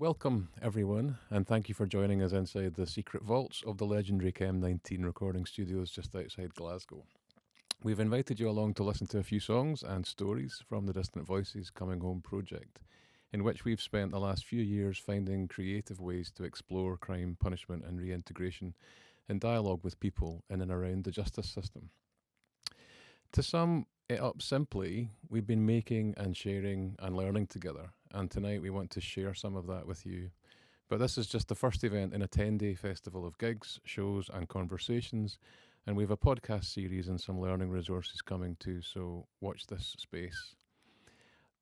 Welcome, everyone, and thank you for joining us inside the secret vaults of the legendary Chem19 recording studios just outside Glasgow. We've invited you along to listen to a few songs and stories from the Distant Voices Coming Home project, in which we've spent the last few years finding creative ways to explore crime, punishment and reintegration in dialogue with people in and around the justice system. To sum it up simply, we've been making and sharing and learning together, and tonight we want to share some of that with you. But this is just the first event in a 10-day festival of gigs, shows and conversations, and we have a podcast series and some learning resources coming too, so watch this space.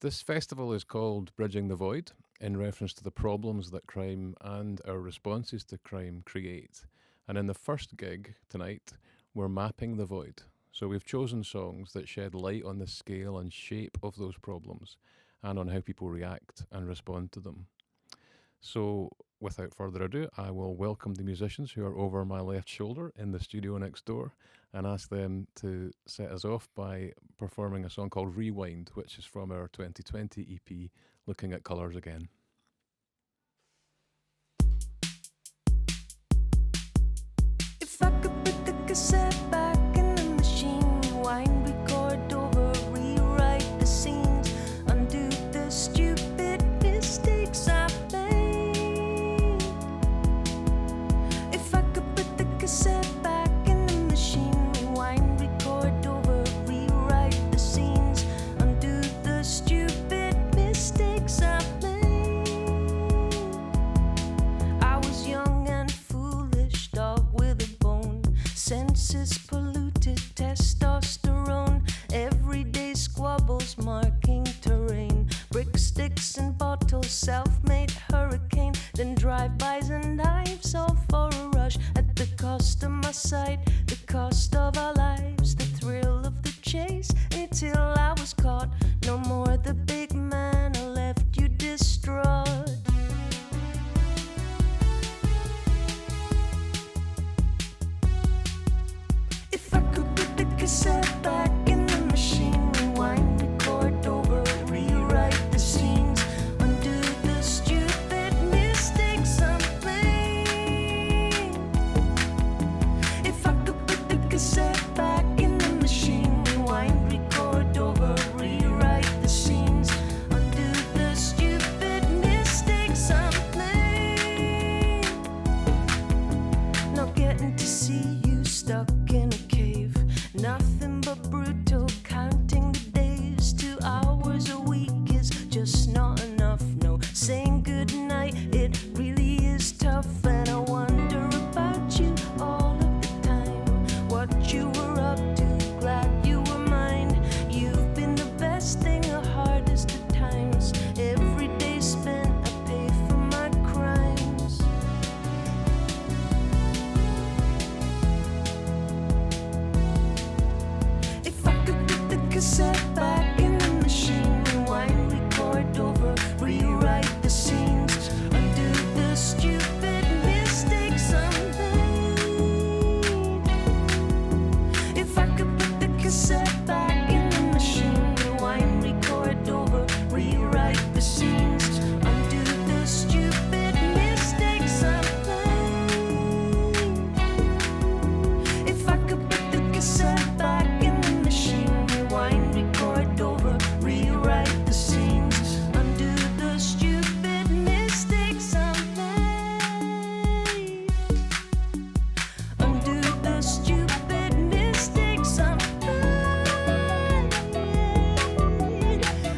This festival is called Bridging the Void, in reference to the problems that crime and our responses to crime create. And in the first gig tonight, we're mapping the void. So we've chosen songs that shed light on the scale and shape of those problems and on how people react and respond to them. So without further ado, I will welcome the musicians who are over my left shoulder in the studio next door and ask them to set us off by performing a song called Rewind, which is from our 2020 EP, Looking at Colours Again. If I could put the cassette back in the machine, rewind, record over, rewrite the scenes, undo the stupid mistakes I've made. If I could put the cassette back in the machine, rewind, record over, rewrite the scenes, undo the stupid mistakes I've made. I was young and foolish, dog with a bone, senses polluted, testosterone, everyday squabbles marking terrain, bricks, sticks and bottles, self-made hurricane, then drive-bys and knives, all for a rush, at the cost of my sight, the cost of our lives, the thrill of the chase, until I was caught, no more the big man, I left you distraught. If I could put the cassette back in the machine, rewind, record over, rewrite the scenes, undo the stupid mistakes I've made. If I could put the cassette back in the machine, rewind, record over, rewrite the scenes, undo the stupid mistakes I've made. Not getting to see you stuck in a cave, nothing but brutal, counting the days, 2 hours a week is just not enough, no, saying goodnight, it really is tough, and I wonder about you all of the time, what you were up to, glad you were mine, you've been the best thing, the hardest of times, every day spent, I pay for my crimes. If I could put the cassette back in the machine, rewind, record over, rewrite the scenes, undo the stupid mistakes I made. If I could put the cassette back in the machine, rewind, record over, rewrite the scenes, undo the stupid mistakes I made. If I could put the cassette back in the machine, rewind, record over, rewrite the scenes, undo the stupid mistakes I made. Undo the stupid mistakes I made.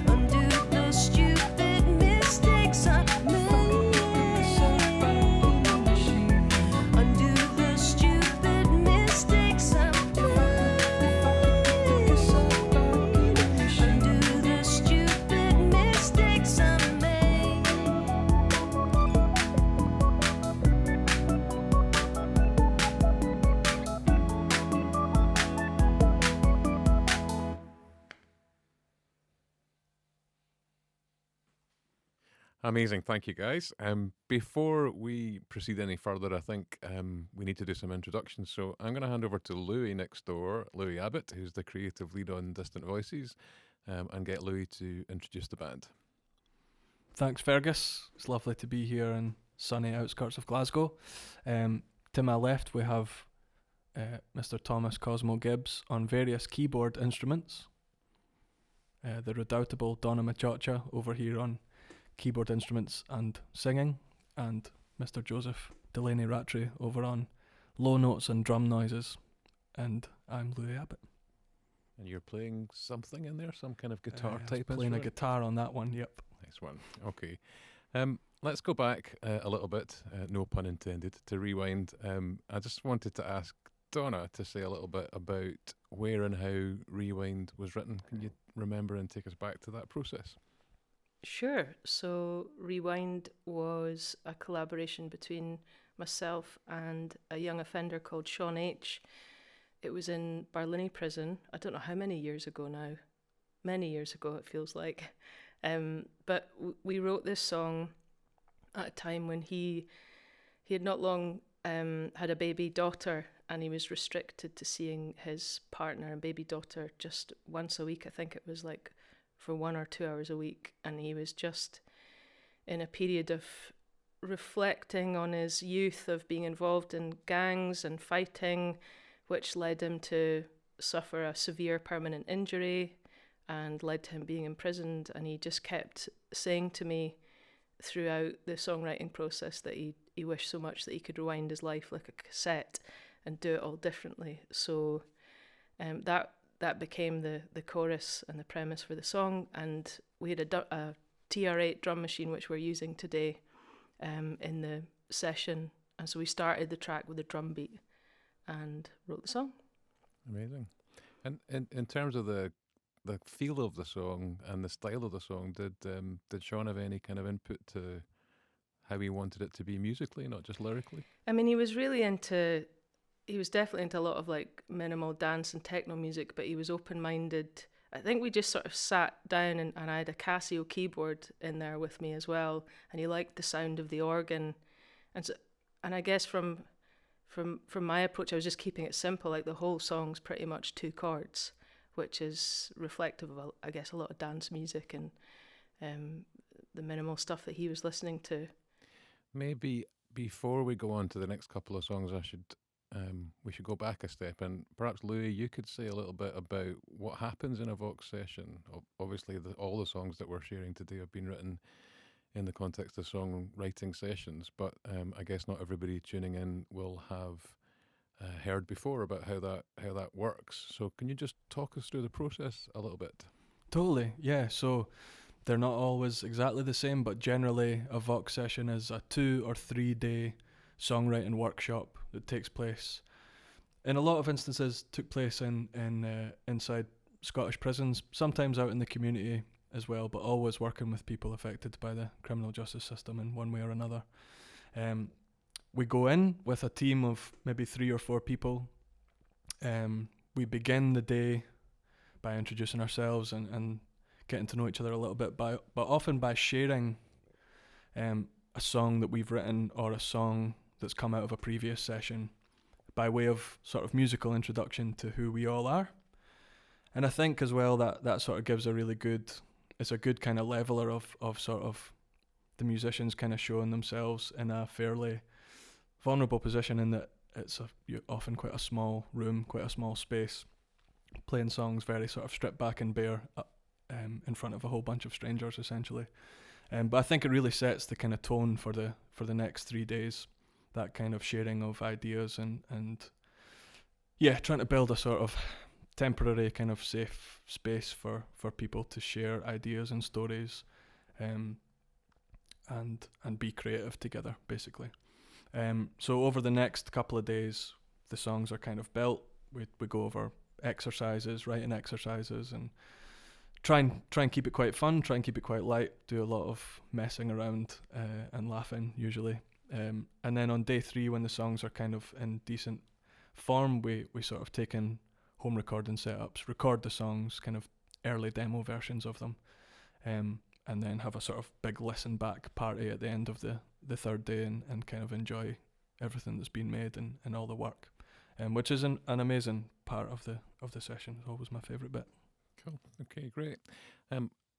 Undo the stupid mistakes I made. Undo the stupid mistakes I made. Undo the stupid mistakes I made. Amazing, thank you guys. Before we proceed any further, I think we need to do some introductions. So I'm going to hand over to Louis next door, Louis Abbott, who's the creative lead on Distant Voices, and get Louis to introduce the band. Thanks, Fergus. It's lovely to be here in sunny outskirts of Glasgow. To my left, we have Mr. Thomas Cosmo Gibbs on various keyboard instruments. The redoubtable Donna Maciocia over here on keyboard instruments and singing, and Mr. Joseph Delaney Rattray over on low notes and drum noises. And I'm Louis Abbott. And you're playing something in there, some kind of guitar type playing a instrument? guitar on that one, yep. Nice one. Okay. Let's go back a little bit, no pun intended, to rewind. I just wanted to ask Donna to say a little bit about where and how Rewind was written. Can you remember and take us back to that process? Sure. So Rewind was a collaboration between myself and a young offender called Sean H. It was in Barlinnie prison. I don't know how many years ago now. Many years ago, it feels like. But we wrote this song at a time when he had not long had a baby daughter, and he was restricted to seeing his partner and baby daughter just once a week. I think it was like for 1 or 2 hours a week. And he was just in a period of reflecting on his youth, of being involved in gangs and fighting, which led him to suffer a severe permanent injury and led to him being imprisoned. And he just kept saying to me throughout the songwriting process that he wished so much that he could rewind his life like a cassette and do it all differently. So that became the chorus and the premise for the song. And we had a TR8 drum machine, which we're using today in the session. And so we started the track with a drum beat and wrote the song. Amazing. And in terms of the feel of the song and the style of the song, did Sean have any kind of input to how he wanted it to be musically, not just lyrically? I mean, he was definitely into a lot of like minimal dance and techno music, but he was open-minded. I think we just sort of sat down and I had a Casio keyboard in there with me as well, and he liked the sound of the organ. And I guess from my approach, I was just keeping it simple. Like the whole song's pretty much 2 chords, which is reflective of, I guess, a lot of dance music and the minimal stuff that he was listening to. Maybe before we go on to the next couple of songs, we should go back a step, and perhaps Louis, you could say a little bit about what happens in a Vox session. Obviously, all the songs that we're sharing today have been written in the context of songwriting sessions, but I guess not everybody tuning in will have heard before about how that works. So can you just talk us through the process a little bit? Totally, yeah. So they're not always exactly the same, but generally a Vox session is a 2 or 3 day songwriting workshop that takes place, in a lot of instances, took place in inside Scottish prisons, sometimes out in the community as well, but always working with people affected by the criminal justice system in one way or another. We go in with a team of maybe 3 or 4 people. We begin the day by introducing ourselves and getting to know each other a little bit, but often by sharing a song that we've written or a song that's come out of a previous session by way of sort of musical introduction to who we all are. And I think as well that sort of gives it's a good kind of leveler of sort of the musicians kind of showing themselves in a fairly vulnerable position, in that it's often quite a small room, quite a small space, playing songs very sort of stripped back and bare in front of a whole bunch of strangers essentially. But I think it really sets the kind of tone for the next 3 days, that kind of sharing of ideas and yeah, trying to build a sort of temporary kind of safe space for people to share ideas and stories and be creative together, basically. So over the next couple of days, the songs are kind of built. We go over exercises, writing exercises, and try and keep it quite fun, try and keep it quite light, do a lot of messing around and laughing usually. And then on day 3, when the songs are kind of in decent form, we sort of take in home recording setups, record the songs, kind of early demo versions of them, and then have a sort of big listen back party at the end of the 3rd day and kind of enjoy everything that's been made and all the work, which is an amazing part of the session. It's always my favourite bit. Cool. Okay, great.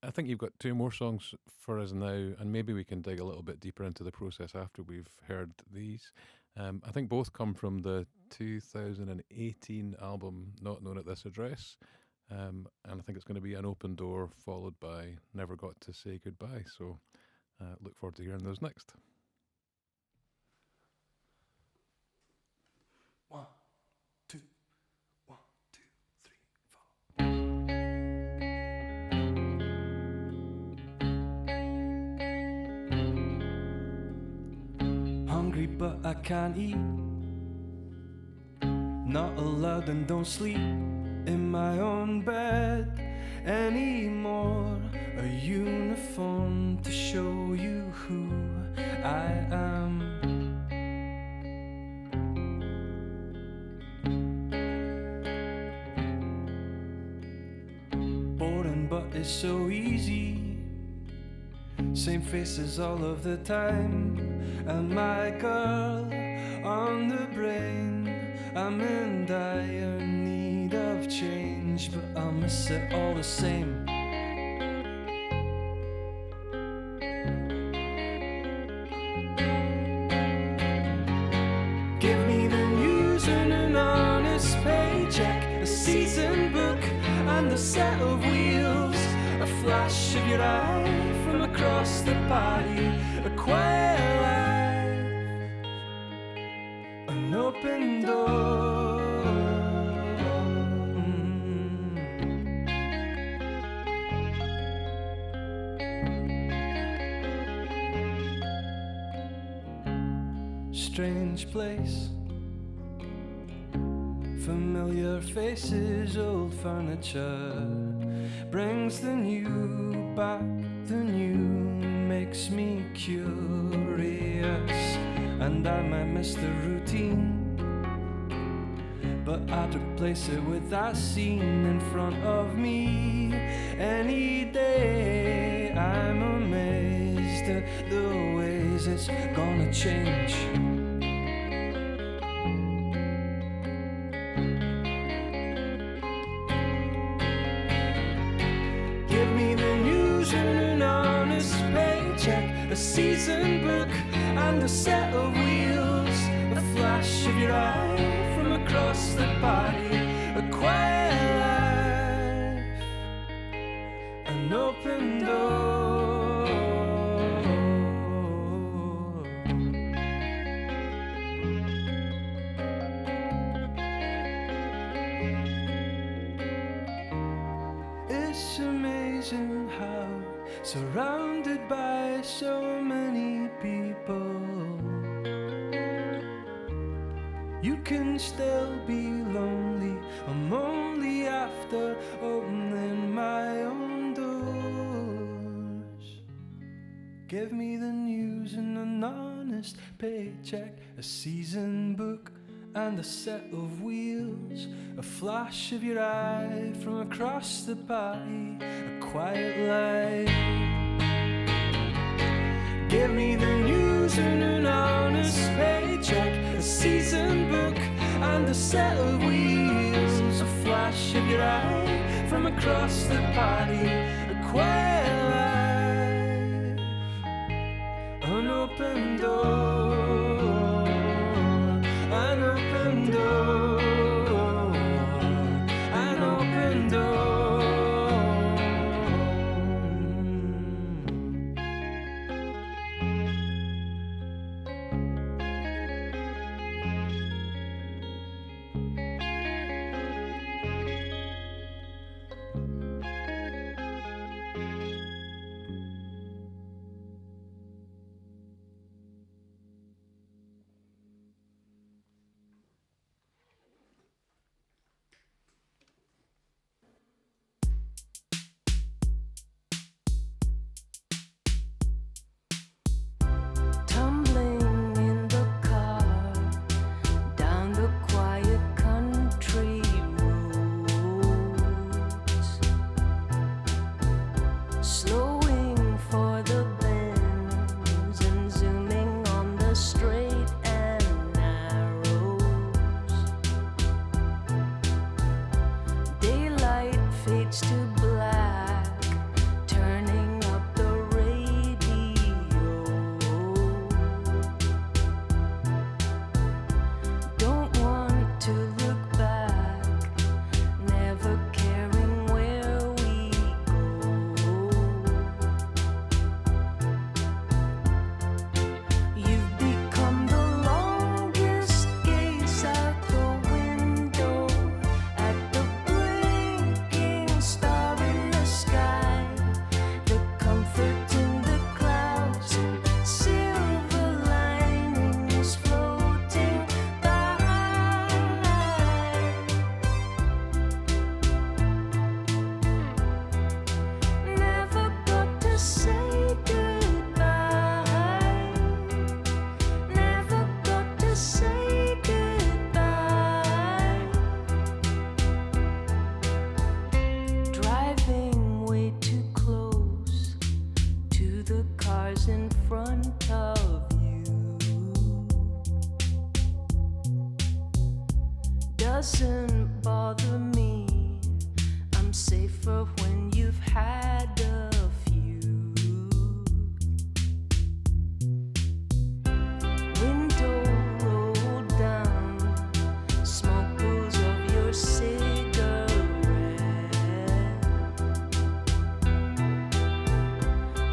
I think you've got two more songs for us now, and maybe we can dig a little bit deeper into the process after we've heard these. I think both come from the 2018 album Not Known at This Address, and I think it's going to be An Open Door followed by Never Got to Say Goodbye, so look forward to hearing those next. 1, 2, 1, 2, 3, 4. Hungry but I can't eat, not allowed and don't sleep in my own bed anymore. A uniform to show you who I am. Boring but it's so easy, same faces all of the time. And my girl on the brain, I'm in dire need of change, but I'll miss it all the same. Give me the news and an honest paycheck, a season book and a set of wheels, a flash of your eye from across the body, a quiet life, an open door. Strange place, familiar faces, old furniture, brings the new back, the new makes me curious, and I might miss the routine, but I'd replace it with that scene in front of me any day. I'm amazed at the ways it's gonna change. A season book and a set of wheels, a flash of your eye from across the body, a quiet life, an open door. It's amazing how, surrounded by so many people, you can still be lonely. I'm only after opening my own doors. Give me the news and an honest paycheck, a season book and a set of wheels, a flash of your eye from across the body, a quiet life. Give me the news and an honest paycheck, a season book and a set of wheels, a flash of your eye from across the body, a quiet life, an open door, an open door, an open door. doesn't bother me. I'm safer when you've had a few. Window rolled down, smoke pools of your cigarette.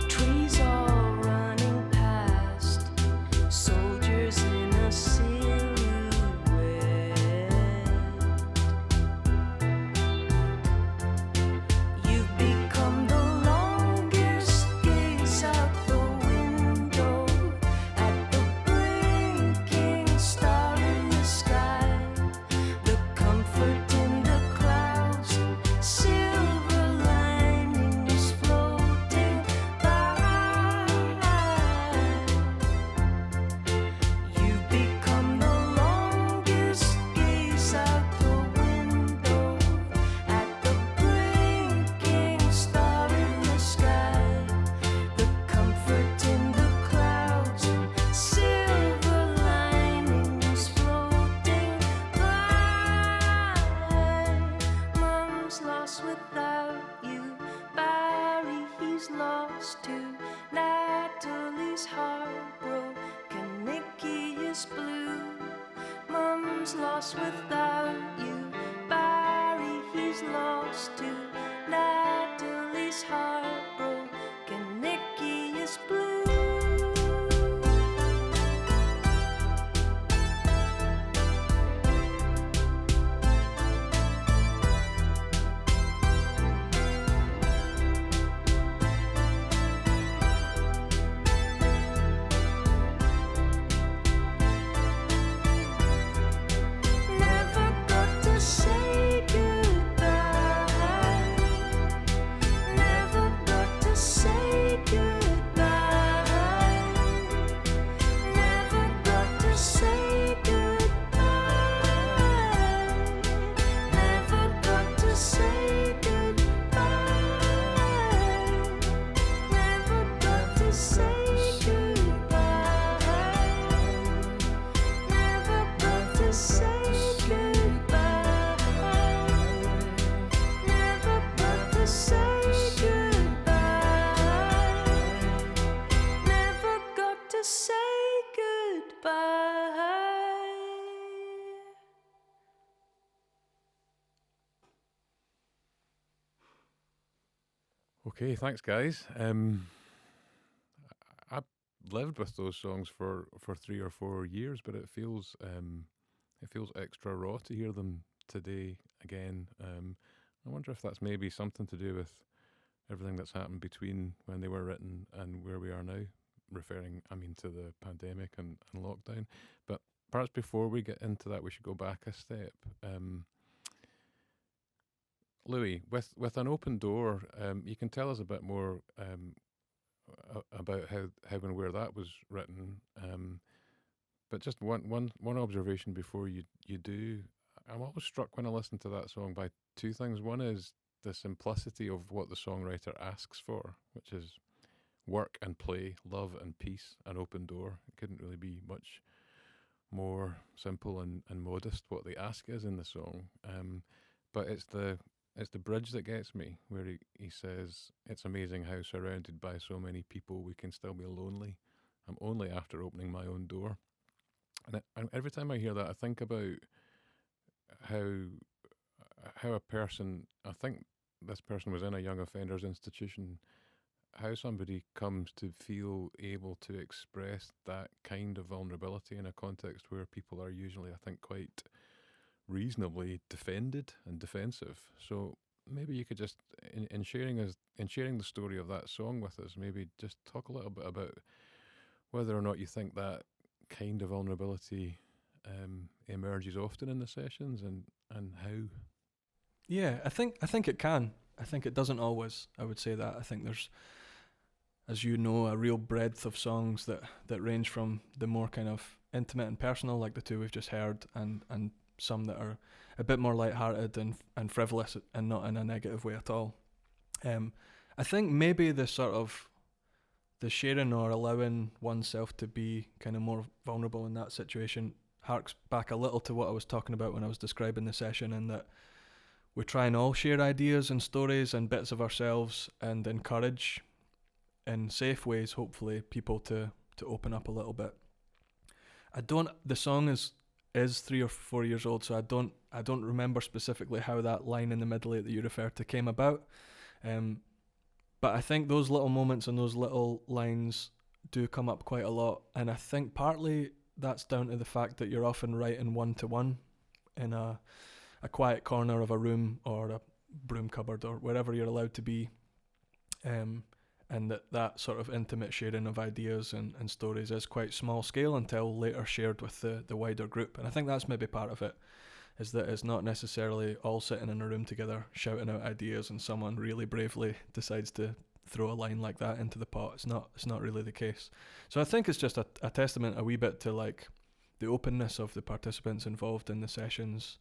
Trees all running past, soldiers in a silhouette. You've become the longest gaze out the window at the blinking star in the sky, the comfort in the clouds, silver linings floating by. You've become the longest gaze out the window at the blinking star in the sky, the comfort in the clouds, silver linings floating by. Mom's lost without you, Barry, he's lost too. Natalie's heartbroken, Nicky is blue. Mom's lost without you, Barry, he's lost too. Natalie's heartbroken, Nicky is blue. Never got to say goodbye. Never got to say goodbye. Never got to say goodbye. Never got to say goodbye. Never got to say goodbye. Never got to say goodbye. Never got to say goodbye. Never got to say goodbye. Okay, thanks, guys. I lived with those songs for 3 or 4 years, but it feels extra raw to hear them today again. I wonder if that's maybe something to do with everything that's happened between when they were written and where we are now, referring, I mean, to the pandemic and lockdown. But perhaps before we get into that, we should go back a step. Louis, with An Open Door, you can tell us a bit more about how and where that was written. But just one observation before you do. I'm always struck when I listen to that song by two things. One is the simplicity of what the songwriter asks for, which is work and play, love and peace, an open door. It couldn't really be much more simple and modest what the ask is in the song. But it's the bridge that gets me, where he says, "It's amazing how surrounded by so many people we can still be lonely. I'm only after opening my own door." And every time I hear that, I think about how a person, I think this person was in a young offenders institution, how somebody comes to feel able to express that kind of vulnerability in a context where people are usually, I think, quite reasonably defended and defensive. So maybe you could just, in sharing the story of that song with us, maybe just talk a little bit about whether or not you think that kind of vulnerability emerges often in the sessions, and how. Yeah, I think it can. I think it doesn't always. I would say that. I think there's, as you know, a real breadth of songs that range from the more kind of intimate and personal, like the two we've just heard, and some that are a bit more lighthearted and frivolous, and not in a negative way at all. I think maybe the sort of the sharing or allowing oneself to be kind of more vulnerable in that situation harks back a little to what I was talking about when I was describing the session, in that we try and all share ideas and stories and bits of ourselves and encourage in safe ways, hopefully, people to open up a little bit. The song is 3 or 4 years old, so I don't remember specifically how that line in the middle that you referred to came about. But I think those little moments and those little lines do come up quite a lot, and I think partly that's down to the fact that you're often writing one-to-one in a quiet corner of a room or a broom cupboard or wherever you're allowed to be, and that sort of intimate sharing of ideas and stories is quite small scale until later shared with the wider group. And I think that's maybe part of it, is that it's not necessarily all sitting in a room together shouting out ideas and someone really bravely decides to throw a line like that into the pot. It's not really the case. So I think it's just a testament a wee bit to like the openness of the participants involved in the sessions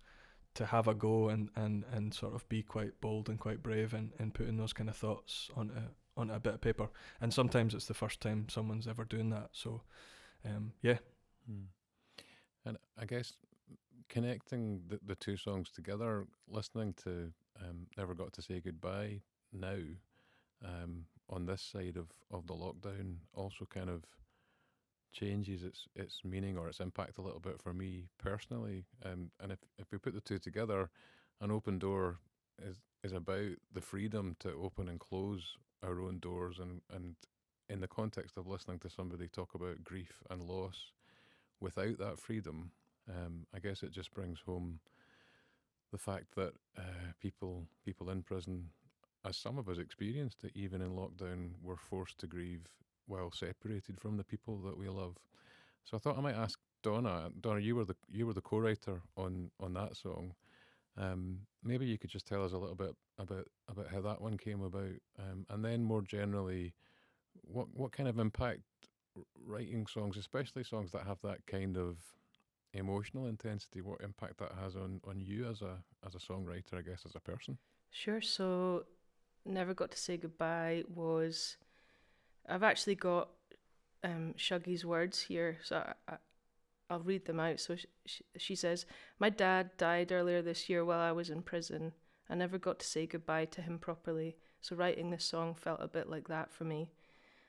to have a go and sort of be quite bold and quite brave in putting those kind of thoughts onto a bit of paper. And sometimes it's the first time someone's ever doing that. So yeah. And I guess connecting the two songs together, listening to Never Got to Say Goodbye now on this side of the lockdown also kind of changes its meaning or its impact a little bit for me personally. And if we put the two together, An Open Door is about the freedom to open and close our own doors, and in the context of listening to somebody talk about grief and loss without that freedom, I guess it just brings home the fact that people in prison, as some of us experienced it even in lockdown, were forced to grieve while separated from the people that we love. So I thought I might ask Donna. Donna, you were the co-writer on that song. Maybe you could just tell us a little bit about how that one came about, and then more generally, what kind of impact writing songs, especially songs that have that kind of emotional intensity, what impact that has on you as a songwriter, I guess, as a person. Sure. So Never Got to Say Goodbye was, I've actually got Shuggy's words here, so I'll read them out. So she says, "My dad died earlier this year while I was in prison. I never got to say goodbye to him properly, so writing this song felt a bit like that for me.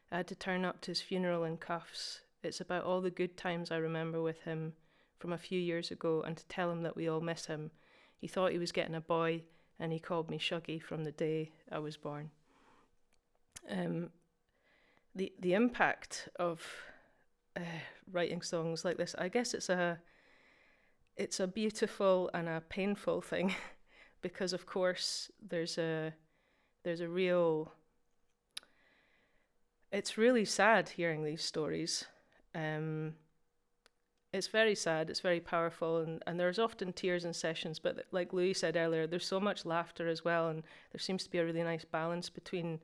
I had to turn up to his funeral in cuffs. It's about all the good times I remember with him from a few years ago, and to tell him that we all miss him. He thought he was getting a boy, and he called me Shuggy from the day I was born." The impact of writing songs like this, I guess it's a beautiful and a painful thing, because of course there's a real, it's really sad hearing these stories. It's very sad, it's very powerful, and there's often tears in sessions, but like Louis said earlier, there's so much laughter as well, and there seems to be a really nice balance between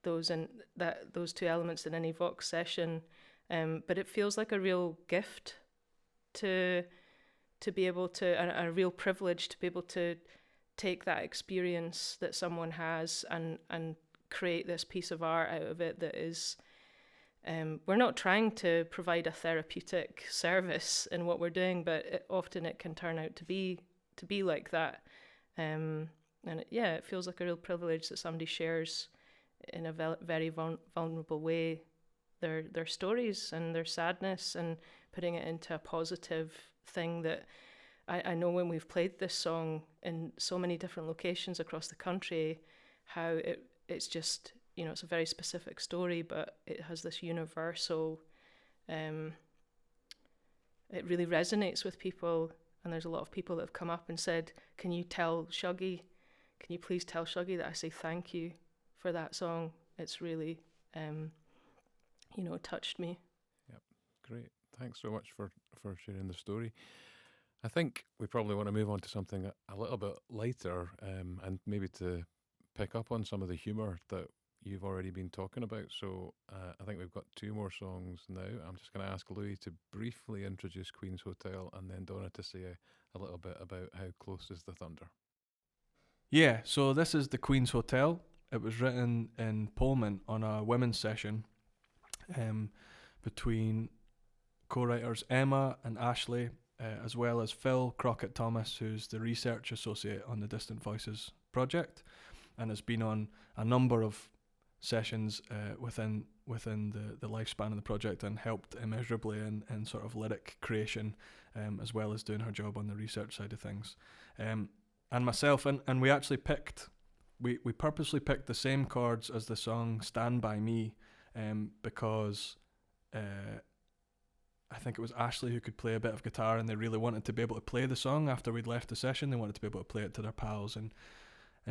those two elements in any Vox session. But it feels like a real gift to be able to, and a real privilege to be able to take that experience that someone has and create this piece of art out of it that is, we're not trying to provide a therapeutic service in what we're doing, but often it can turn out to be like that. And it feels like a real privilege that somebody shares in a very vulnerable way their stories and their sadness, and putting it into a positive thing that I know when we've played this song in so many different locations across the country, how it's just, it's a very specific story, but it has this universal, it really resonates with people. And there's a lot of people that have come up and said, can you please tell Shuggy that I say thank you for that song? It's really, touched me. Yep, great. Thanks so much for sharing the story. I think we probably want to move on to something a little bit lighter, and maybe to pick up on some of the humour that you've already been talking about. So I think we've got two more songs now. I'm just going to ask Louis to briefly introduce Queen's Hotel, and then Donna to say a little bit about How Close Is the Thunder. Yeah, so this is the Queen's Hotel. It was written in Pullman on a women's session between co-writers Emma and Ashley as well as Phil Crockett-Thomas, who's the research associate on the Distant Voices project, and has been on a number of sessions within the lifespan of the project, and helped immeasurably in sort of lyric creation, as well as doing her job on the research side of things. And myself, and we actually we purposely picked the same chords as the song Stand By Me, because I think it was Ashley who could play a bit of guitar, and they really wanted to be able to play the song after we'd left the session. They wanted to be able to play it to their pals and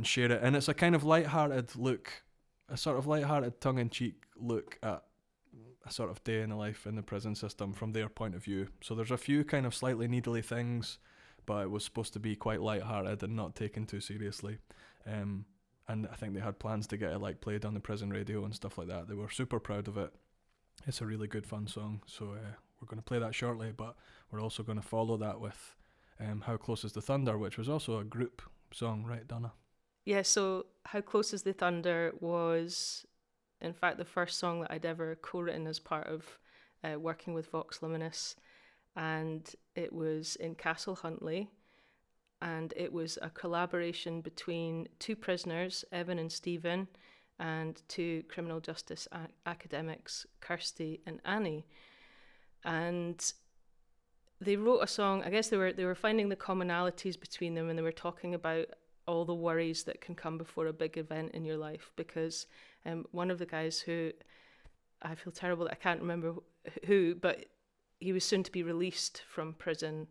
share it. And it's a kind of light-hearted look, a sort of light-hearted, tongue-in-cheek look at a sort of day in the life in the prison system from their point of view. So there's a few kind of slightly needly things, but it was supposed to be quite light-hearted and not taken too seriously. And I think they had plans to get it like played on the prison radio and stuff like that. They were super proud of it. It's a really good fun song. So we're going to play that shortly, but we're also going to follow that with How Close Is the Thunder, which was also a group song, right, Donna? Yeah, so How Close Is the Thunder was, in fact, the first song that I'd ever co-written as part of working with Vox Liminis. And it was in Castle Huntly. And it was a collaboration between two prisoners, Evan and Stephen, and two criminal justice academics, Kirsty and Annie. And they wrote a song. I guess they were finding the commonalities between them, and they were talking about all the worries that can come before a big event in your life. Because one of the guys, who I feel terrible that I can't remember who, but he was soon to be released from prison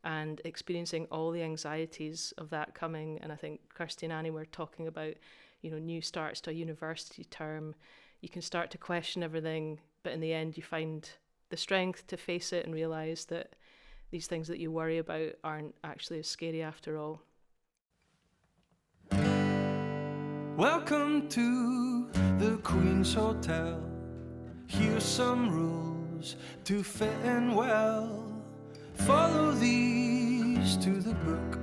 and experiencing all the anxieties of that coming. And I think Kirsty and Annie were talking about, new starts to a university term. You can start to question everything, but in the end you find the strength to face it and realise that these things that you worry about aren't actually as scary after all. Welcome to the Queen's Hotel. Here's some rules to fit in well. Follow these to the book,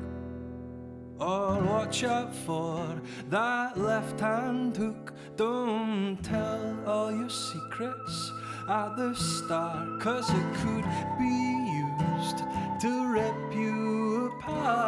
or watch out for that left-hand hook. Don't tell all your secrets at the start, 'cause it could be used to rip you apart.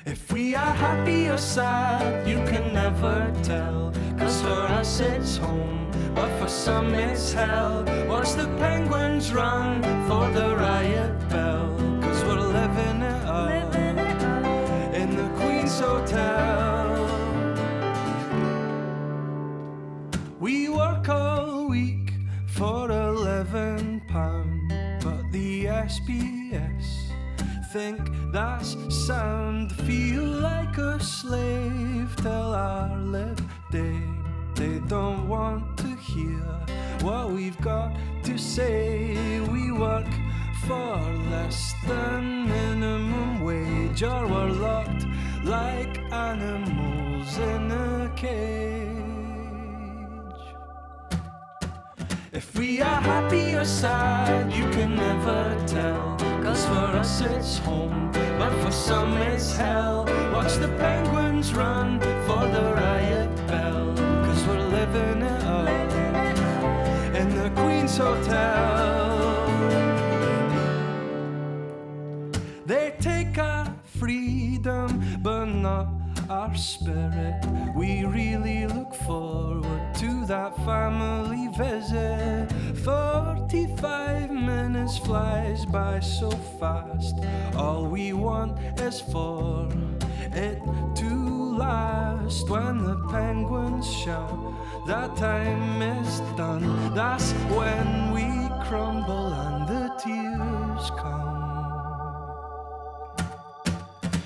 If we are happy or sad, you can never tell, 'cause for us it's home, but for some it's hell. Watch the penguins run for the riot bell, 'cause we're living it up, in the Queen's Hotel. We work all week for £11, but the SBS think that's sound. Feel like a slave till our lip day. They don't want to hear what we've got to say. We work for less than minimum wage, or we're locked like animals in a cage. If we are happy or sad, you can never tell, 'cause for us it's home, but for some it's hell. Watch the penguins run for the riot bell, 'cause we're living it up, in the Queen's Hotel. They take our freedom, but not our spirit. We really look forward to that family visit. 45 minutes flies by so fast. All we want is for it to last. When the penguins shout that time is done, that's when we crumble and the tears come.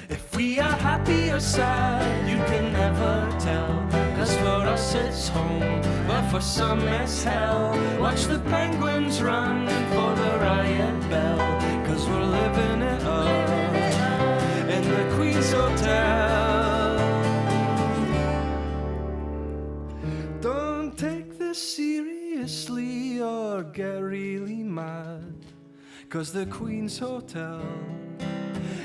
If we are happy or sad, you can never tell, 'cause for us it's home, but for some it's hell. Watch the penguins run for the riot bell, 'cause we're living it up, in the Queen's Hotel. Don't take this seriously or get really mad, 'cause the Queen's Hotel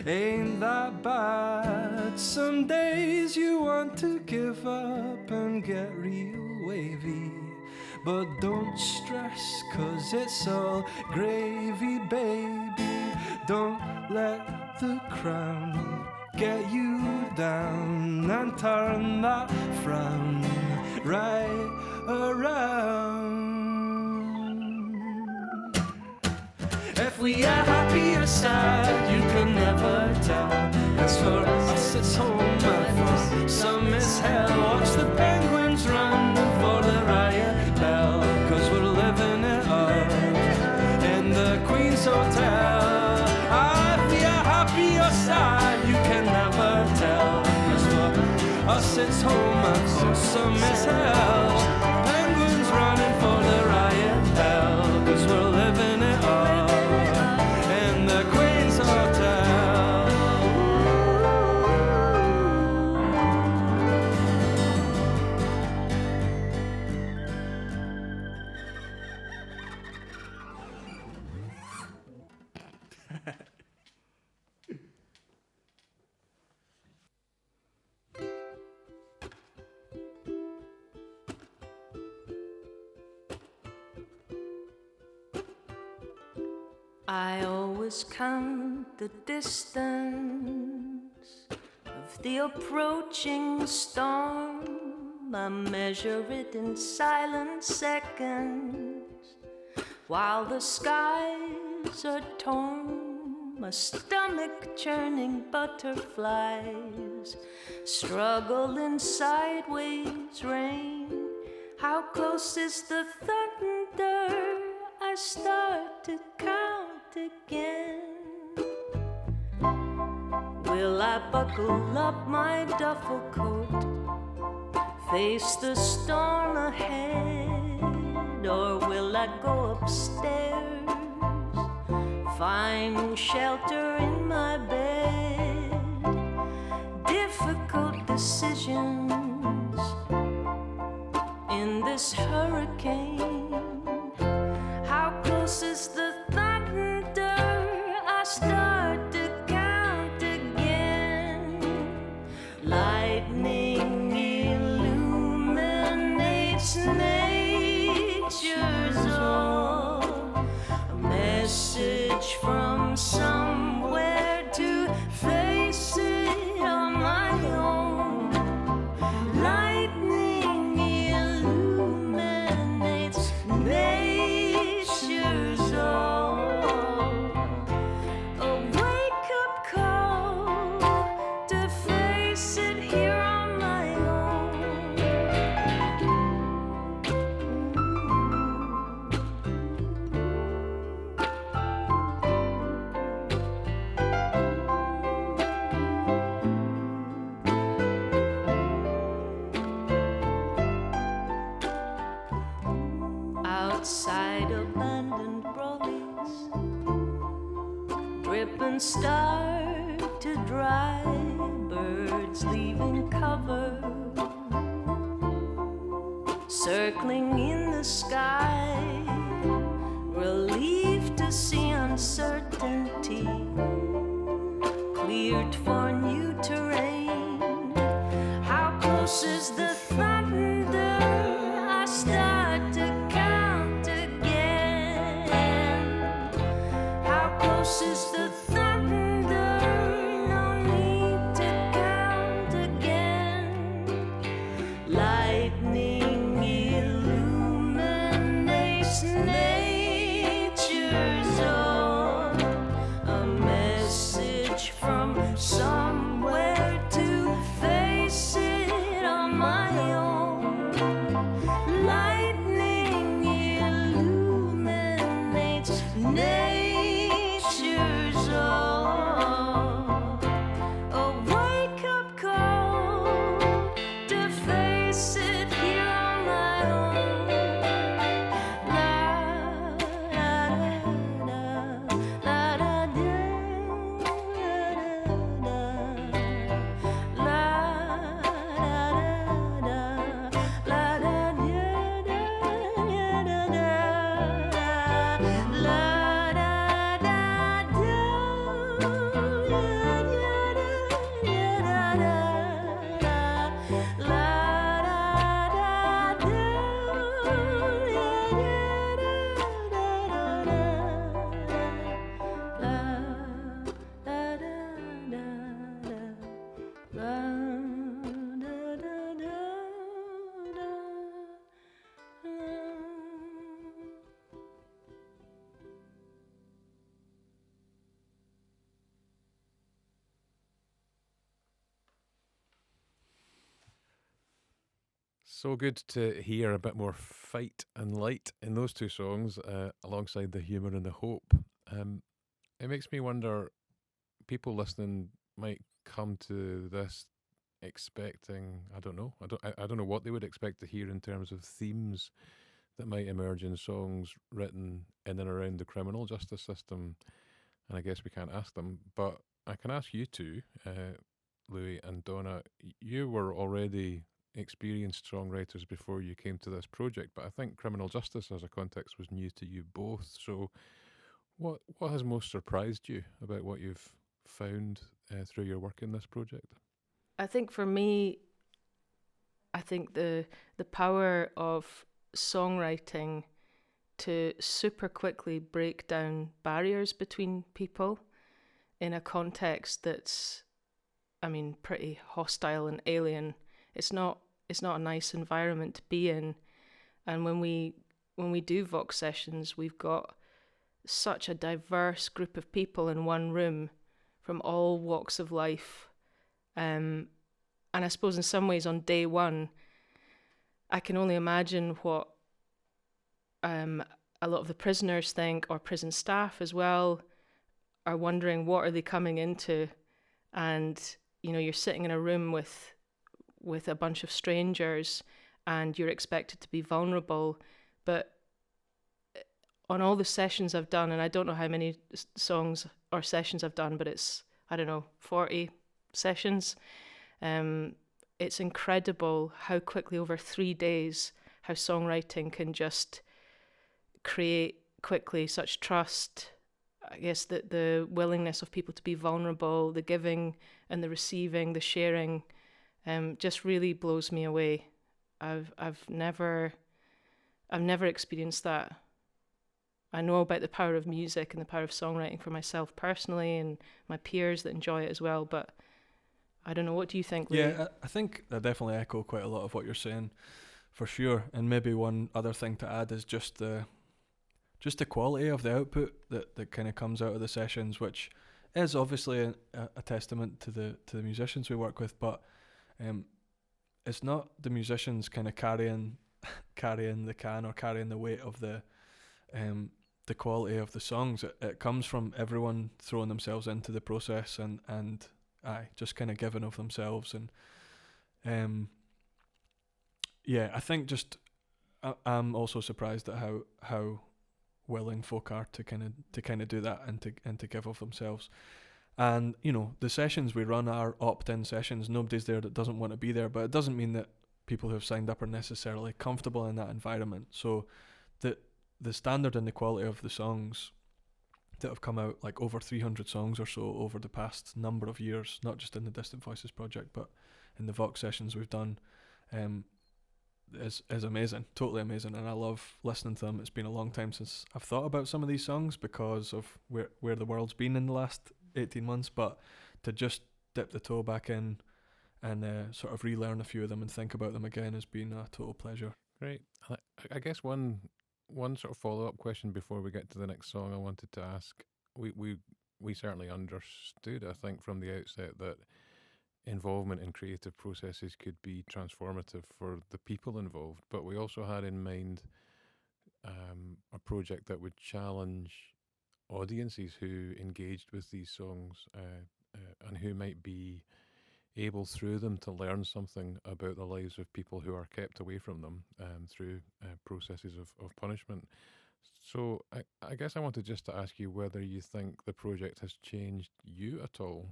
ain't that bad. Some days you want to give up and get real wavy, But don't stress, 'cause it's all gravy, baby. Don't let the crown get you down, and turn that frown right around. If we are happy or sad, you can never tell. As for us it's home, and for some it's hell. Watch the penguins run for the riot bell, 'cause we're living it up in the Queen's Hotel. If we are happy or sad, you can never tell. As for us it's home, and for some it's hell. Penguins running for the riot bell, 'cause we're living it up in the Queen's Hotel. I always count the distance of the approaching storm. I measure it in silent seconds while the skies are torn. My stomach churning butterflies struggle in sideways rain. How close is the thunder? I start to count again. Will I buckle up my duffel coat, face the storm ahead, or will I go upstairs, find shelter in my bed? Difficult decisions in this hurricane. How close is the thunder? I start to count again. Lightning illuminates nature's all. A message from somewhere to face it on my own. Lightning illuminates nature's all. A wake-up call to face it here on my own. Outside abandoned brollies drip and start to dry, birds leaving cover, circling in the sky, relieved to see uncertainty cleared for new terrain. How close is the thunder? I start to count again. How close is the thunder? No need to count again. Lightning illuminates nature's all. A message from some So good to hear a bit more fight and light in those two songs, alongside the humour and the hope. It makes me wonder, people listening might come to this expecting, I don't know, I don't know what they would expect to hear in terms of themes that might emerge in songs written in and around the criminal justice system. And I guess we can't ask them, but I can ask you two, Louis and Donna. You were already experienced songwriters before you came to this project, but I think criminal justice as a context was new to you both. So what has most surprised you about what you've found through your work in this project? I think for me, I think the power of songwriting to super quickly break down barriers between people in a context that's, I mean, pretty hostile and alien. It's not a nice environment to be in. And when we do Vox sessions, we've got such a diverse group of people in one room from all walks of life. And I suppose in some ways on day one, I can only imagine what a lot of the prisoners think, or prison staff as well, are wondering what are they coming into. And, you know, you're sitting in a room with a bunch of strangers and you're expected to be vulnerable. But on all the sessions I've done, and I don't know how many songs or sessions I've done, but it's, I don't know, 40 sessions. It's incredible how quickly over 3 days, how songwriting can just create quickly such trust. I guess that the willingness of people to be vulnerable, the giving and the receiving, the sharing, just really blows me away. I've never experienced that. I know about the power of music and the power of songwriting for myself personally and my peers that enjoy it as well, but I don't know. What do you think, Louis? Yeah, I think I definitely echo quite a lot of what you're saying, for sure. And maybe one other thing to add is just the quality of the output that kind of comes out of the sessions, which is obviously a testament to the musicians we work with, but it's not the musicians kind of carrying the can or carrying the weight of the quality of the songs. It comes from everyone throwing themselves into the process and just kind of giving of themselves. And I think just I'm also surprised at how willing folk are to kind of do that and to give of themselves. And you know, the sessions we run are opt-in sessions. Nobody's there that doesn't want to be there, but it doesn't mean that people who have signed up are necessarily comfortable in that environment. So the standard and the quality of the songs that have come out, like over 300 songs or so over the past number of years, not just in the Distant Voices project, but in the Vox sessions we've done, is amazing, totally amazing, and I love listening to them. It's been a long time since I've thought about some of these songs because of where the world's been in the last 18 months, but to just dip the toe back in and sort of relearn a few of them and think about them again has been a total pleasure. Great. I guess one sort of follow-up question before we get to the next song I wanted to ask. We certainly understood, I think, from the outset that involvement in creative processes could be transformative for the people involved, but we also had in mind a project that would challenge audiences who engaged with these songs and who might be able through them to learn something about the lives of people who are kept away from them through processes of punishment. So I guess I wanted just to ask you whether you think the project has changed you at all,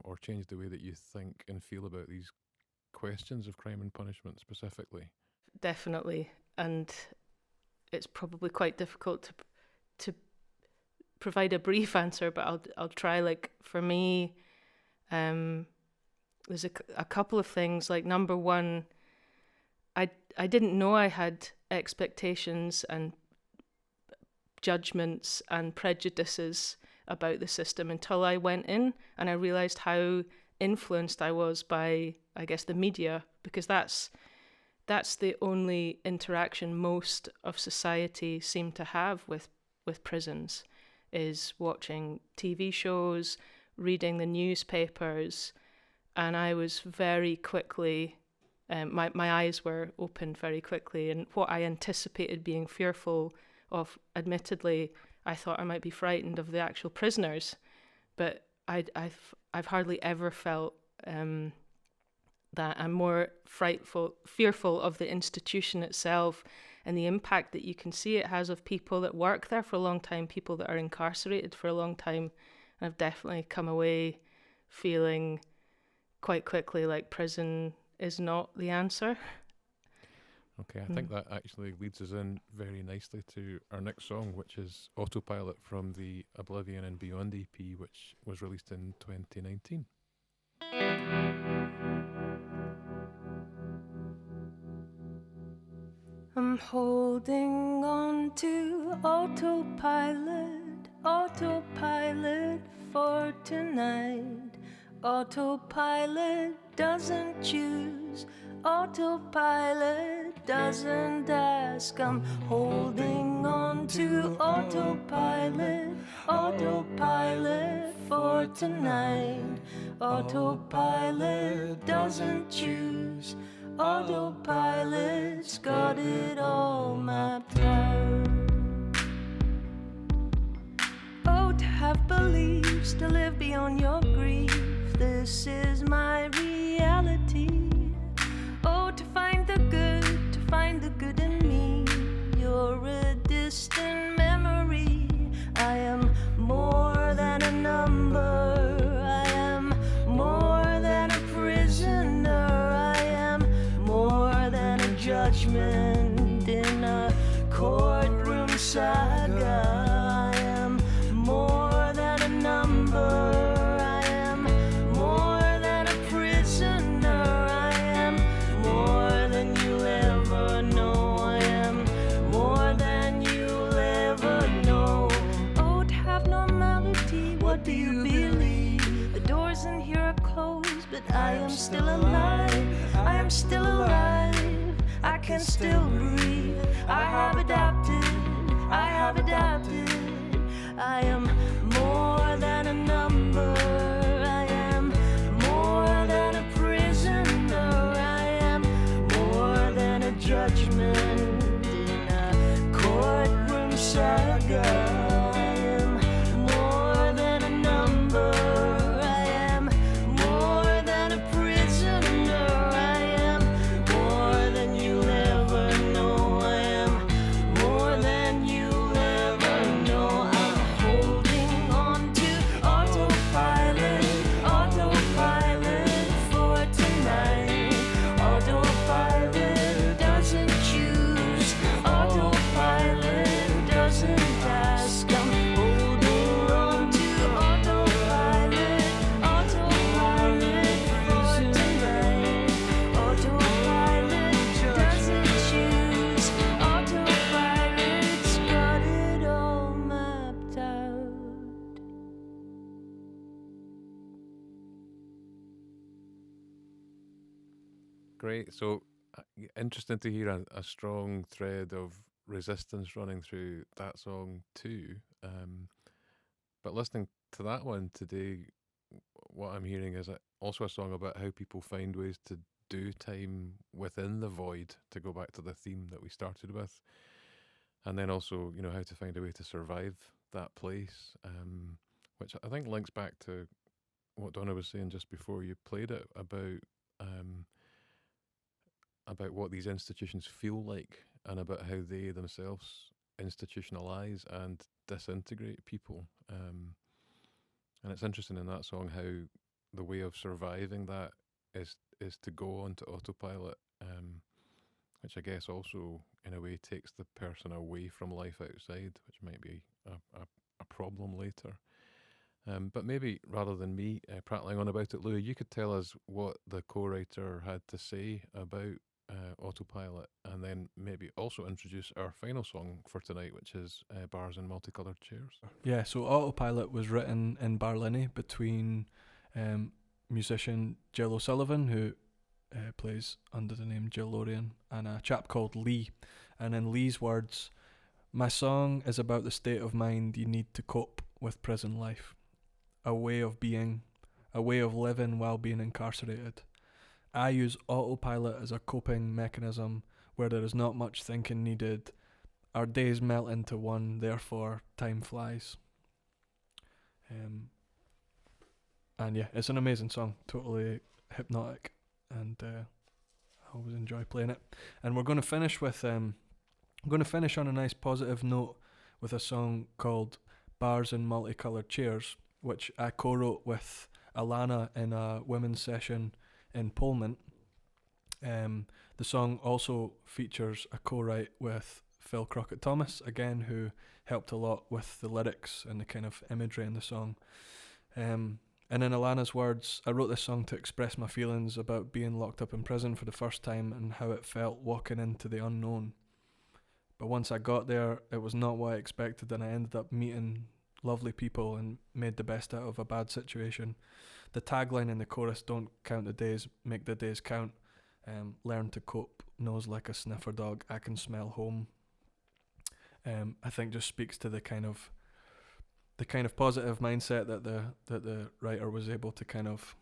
or changed the way that you think and feel about these questions of crime and punishment specifically. Definitely, and it's probably quite difficult to provide a brief answer, but I'll try. Like for me, there's a couple of things. Like number one, I didn't know I had expectations and judgments and prejudices about the system until I went in and I realised how influenced I was by, I guess, the media, because that's the only interaction most of society seem to have with prisons, is watching TV shows, reading the newspapers, and I was very quickly my eyes were opened very quickly, and what I anticipated being fearful of, admittedly, I thought I might be frightened of the actual prisoners, but I've hardly ever felt that I'm more fearful of the institution itself and the impact that you can see it has of people that work there for a long time, people that are incarcerated for a long time. And I've definitely come away feeling quite quickly like prison is not the answer. Okay, I think that actually leads us in very nicely to our next song, which is Autopilot from the Oblivion and Beyond EP, which was released in 2019. I'm holding on to autopilot, autopilot for tonight. Autopilot doesn't choose, autopilot doesn't ask. I'm holding on to autopilot, autopilot for tonight. Autopilot doesn't choose, autopilot's got it all mapped out. Oh, to have beliefs, to live beyond your grief, this is my reality. Oh, to find the good in me, you're a distant memory. I am more than a number, I am more than a prisoner, I am more than a judgment in a courtroom saga. I am more than a number, I am more than a prisoner, I am more than you'll ever know, I am more than you'll ever know. Oh, to have normality, what do you believe? The doors in here are closed, but I am still alive, I am still alive, I can still breathe. I have adapted, I have adapted. I am more than a number, I am more than a prisoner, I am more than a judgment in a courtroom saga. I am more than a number, I am more than a prisoner, I am more than you'll ever know, I am more than you'll ever know. I'm holding on to autopilot, autopilot for tonight. Autopilot doesn't choose, autopilot doesn't ask. I'm holding on to autopilot, autopilot for tonight. Autopilot doesn't choose, autopilot's got it all mapped out. Great. So interesting to hear a strong thread of resistance running through that song too. But listening to that one today, what I'm hearing is also a song about how people find ways to do time within the void, to go back to the theme that we started with. And then also, how to find a way to survive that place, which I think links back to what Donna was saying just before you played it about what these institutions feel like and about how they themselves institutionalize and disintegrate people. And it's interesting in that song how the way of surviving that is to go onto autopilot, which I guess also in a way takes the person away from life outside, which might be a problem later. But maybe rather than me prattling on about it, Louis, you could tell us what the co-writer had to say about Autopilot, and then maybe also introduce our final song for tonight, which is Bars and Multicoloured Chairs. Yeah, so Autopilot was written in Barlinnie between musician Jill O'Sullivan, who plays under the name Jill Lorien, and a chap called Lee. And in Lee's words, "My song is about the state of mind you need to cope with prison life. A way of being, a way of living while being incarcerated. I use autopilot as a coping mechanism where there is not much thinking needed. Our days melt into one, therefore time flies. And yeah, it's an amazing song, totally hypnotic, and I always enjoy playing it. And we're going to finish with I'm going to finish on a nice positive note with a song called Bars and Multicoloured Chairs, which I co-wrote with Alana in a women's session in Pullman. The song also features a co-write with Phil Crockett-Thomas, again, who helped a lot with the lyrics and the kind of imagery in the song. And in Alana's words, I wrote this song to express my feelings about being locked up in prison for the first time and how it felt walking into the unknown. But once I got there, it was not what I expected, and I ended up meeting lovely people and made the best out of a bad situation. The tagline in the chorus, "Don't count the days, make the days count. Learn to cope, nose like a sniffer dog, I can smell home." I think just speaks to the kind of positive mindset that the writer was able to kind of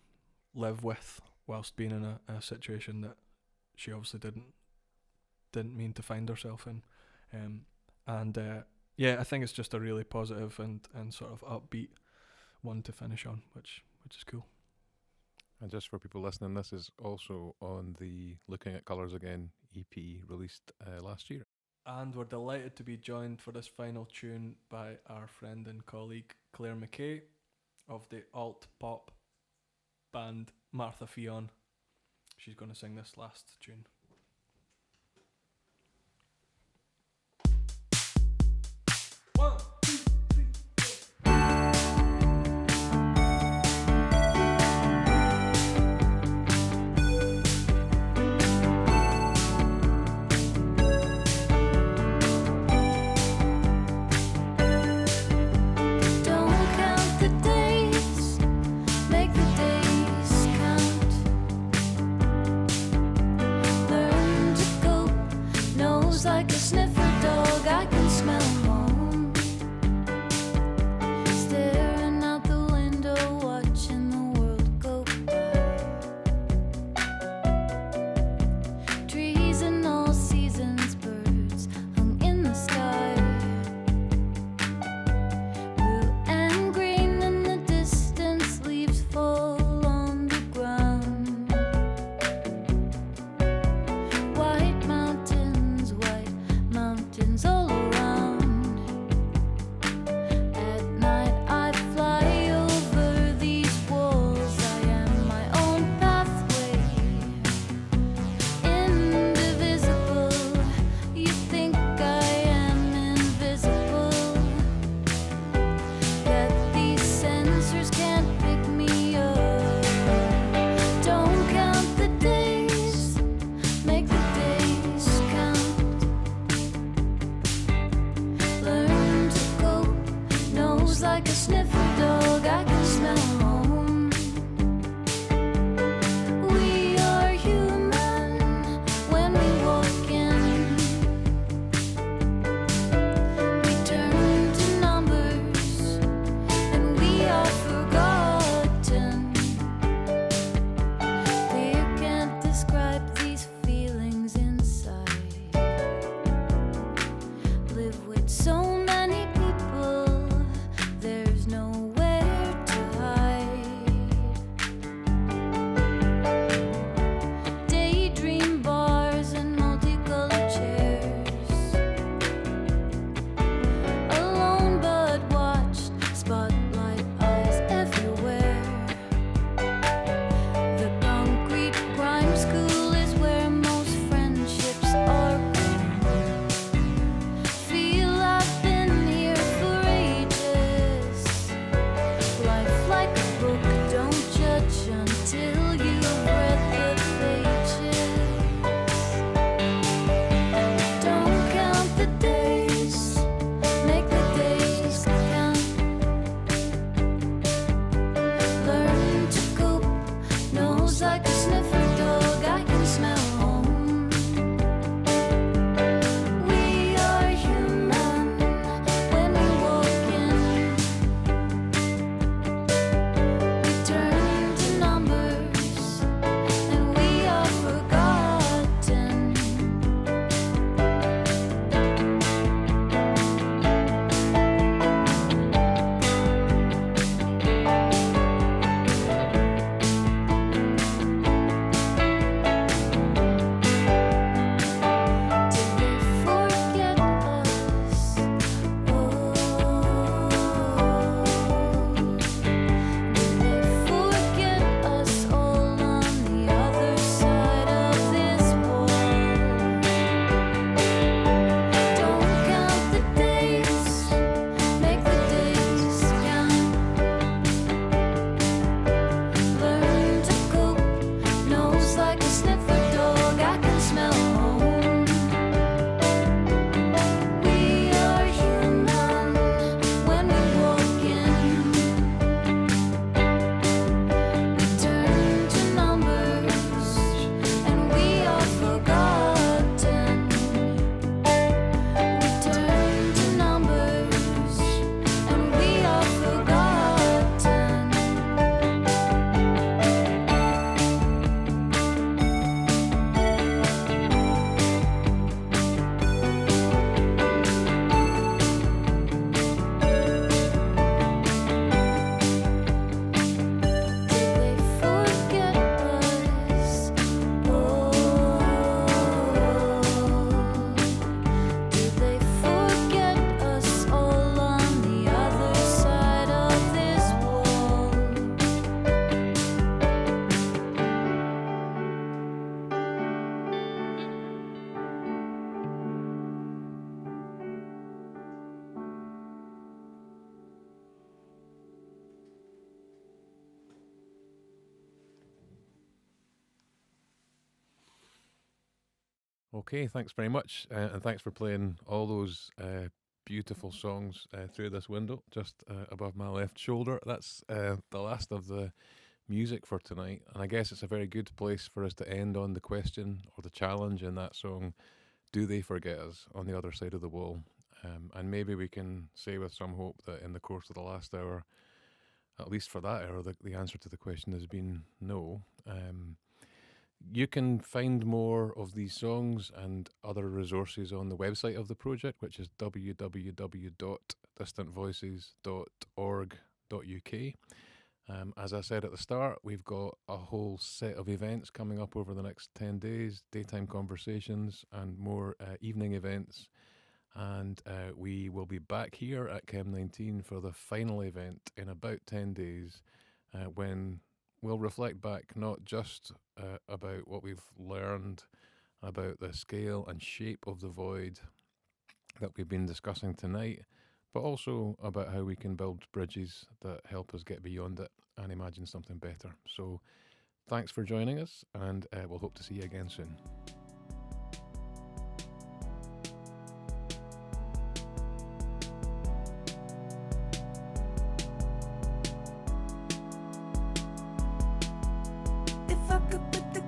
live with whilst being in a situation that she obviously didn't mean to find herself in. Yeah, I think it's just a really positive and sort of upbeat one to finish on, which is cool. And just for people listening, this is also on the Looking at Colours Again EP released last year. And we're delighted to be joined for this final tune by our friend and colleague Claire McKay of the alt pop band Martha Fionn. She's going to sing this last tune. We Okay, thanks very much, and thanks for playing all those beautiful songs through this window just above my left shoulder. That's the last of the music for tonight, and I guess it's a very good place for us to end on the question or the challenge in that song: do they forget us on the other side of the wall? And maybe we can say with some hope that in the course of the last hour, at least for that hour, the answer to the question has been no. You can find more of these songs and other resources on the website of the project, which is www.distantvoices.org.uk. As I said at the start, we've got a whole set of events coming up over the next 10 days, daytime conversations and more evening events. And we will be back here at Chem 19 for the final event in about 10 days when we'll reflect back not just about what we've learned about the scale and shape of the void that we've been discussing tonight, but also about how we can build bridges that help us get beyond it and imagine something better. So thanks for joining us, and we'll hope to see you again soon.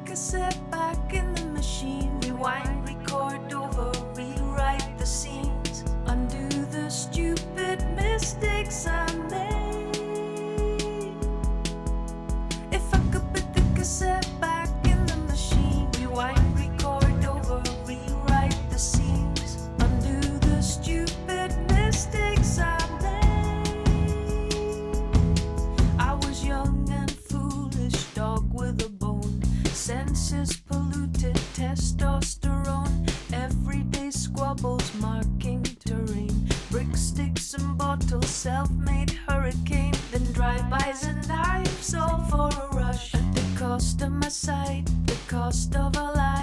Cassette back in the machine, rewind, record over, rewrite the scenes, undo the stupid mistakes I made. If I could put the cassette back in the machine, rewind, record over, rewrite the scenes, undo the stupid mistakes I made. I was young and foolish, dog with a bone, senses polluted, testosterone, everyday squabbles marking terrain, brick sticks and bottles, self-made hurricane, then drive-bys and knives all for a rush, at the cost of my sight, the cost of a life.